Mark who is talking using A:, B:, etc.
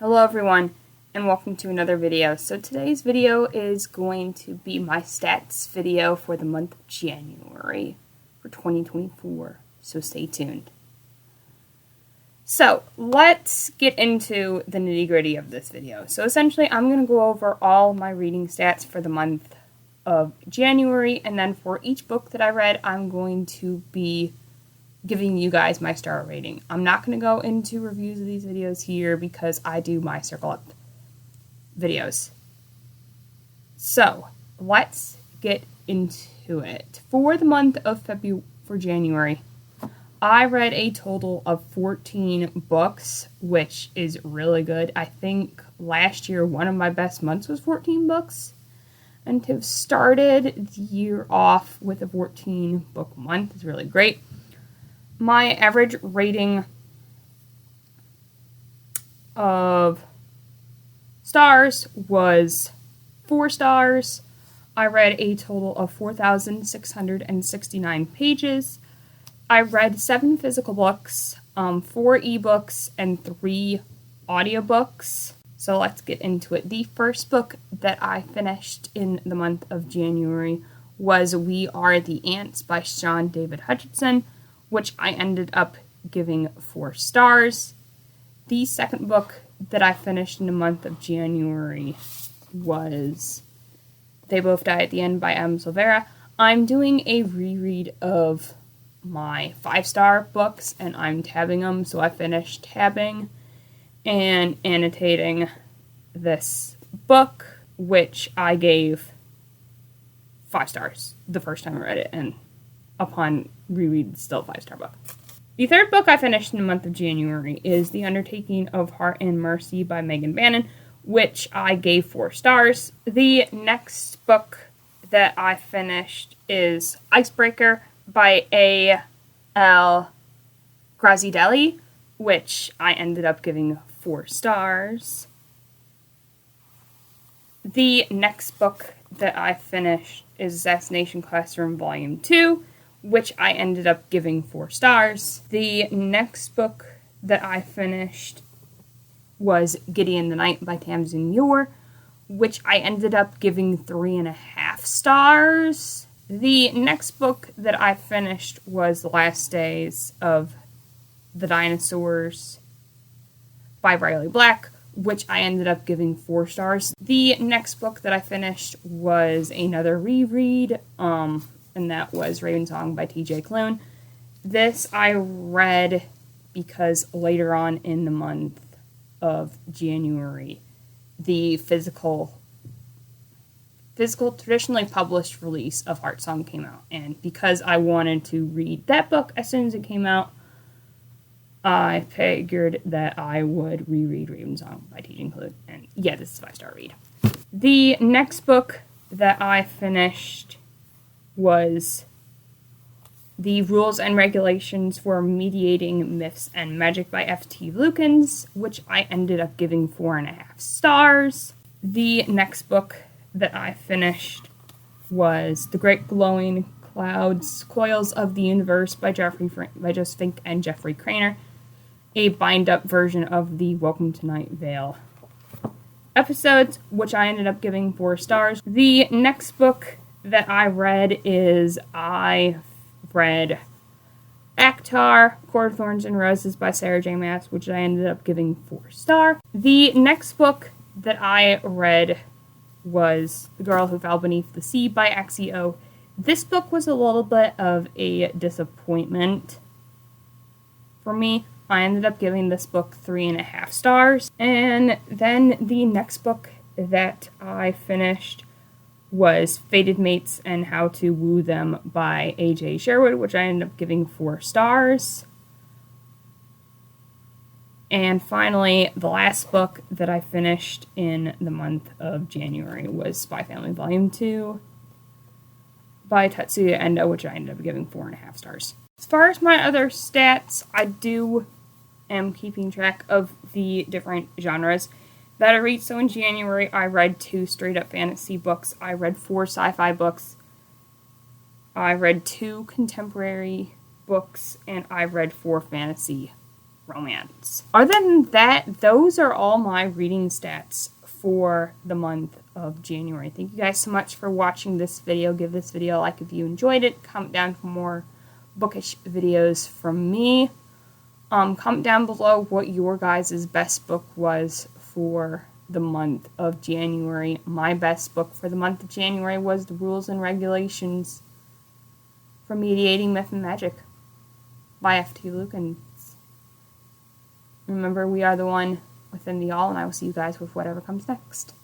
A: Hello everyone, and welcome to another video. So today's video is going to be my stats video for the month of January for 2024, so stay tuned. So let's get into the nitty-gritty of this video. So essentially I'm going to go over all my reading stats for the month of January, and then for each book that I read I'm going to be giving you guys my star rating. I'm not going to go into reviews of these videos here because I do my circle up videos. So let's get into it. For the month of January, I read a total of 14 books, which is really good. I think last year one of my best months was 14 books. And to have started the year off with a 14 book month is really great. My average rating of stars was 4 stars. I read a total of 4,669 pages. I read 7 physical books, 4 ebooks, and 3 audiobooks. So let's get into it. The first book that I finished in the month of January was We Are the Ants by Sean David Hutchinson, which I ended up giving 4 stars. The second book that I finished in the month of January was They Both Die at the End by M. Silvera. I'm doing a reread of my 5-star books, and I'm tabbing them, so I finished tabbing and annotating this book, which I gave 5 stars the first time I read it, and upon reread, still a 5-star book. The third book I finished in the month of January is The Undertaking of Hart and Mercy by Megan Bannon, which I gave 4 stars. The next book that I finished is Icebreaker by A.L. Grazidelli, which I ended up giving 4 stars. The next book that I finished is Assassination Classroom Volume 2, which I ended up giving 4 stars. The next book that I finished was Gideon the Ninth by Tamsin Muir, which I ended up giving 3.5 stars. The next book that I finished was The Last Days of the Dinosaurs by Riley Black, which I ended up giving 4 stars. The next book that I finished was another reread, and that was Ravensong by T.J. Klune. This I read because later on in the month of January, the physical traditionally published release of Hart Song came out, and because I wanted to read that book as soon as it came out, I figured that I would reread Ravensong by T.J. Klune, and yeah, this is a 5-star read. The next book that I finished was The Rules and Regulations for Mediating Myths and Magic by F.T. Lukens, which I ended up giving 4.5 stars. The next book that I finished was The Great Glowing Clouds, Coils of the Universe by Joseph Fink and Jeffrey Craner, a bind-up version of the Welcome to Night Vale episodes, which I ended up giving 4 stars. The next book that I read is ACOTAR, Court of Thorns and Roses by Sarah J. Maas, which I ended up giving 4 stars. The next book that I read was The Girl Who Fell Beneath the Sea by Axio. This book was a little bit of a disappointment for me. I ended up giving this book 3.5 stars. And then the next book that I finished was Fated Mates and How to Woo Them by A.J. Sherwood, which I ended up giving 4 stars. And finally, the last book that I finished in the month of January was Spy Family Volume 2 by Tetsuya Endo, which I ended up giving 4.5 stars. As far as my other stats, I am keeping track of the different genres that I read. So in January, I read 2 straight-up fantasy books. I read 4 sci-fi books. I read 2 contemporary books, and I read 4 fantasy romance. Other than that, those are all my reading stats for the month of January. Thank you guys so much for watching this video. Give this video a like if you enjoyed it. Comment down for more bookish videos from me. Comment down below what your guys' best book was for the month of January. My best book for the month of January was The Rules and Regulations for Mediating Myth and Magic by F.T. Lukens. Remember, we are the one within the all, and I will see you guys with whatever comes next.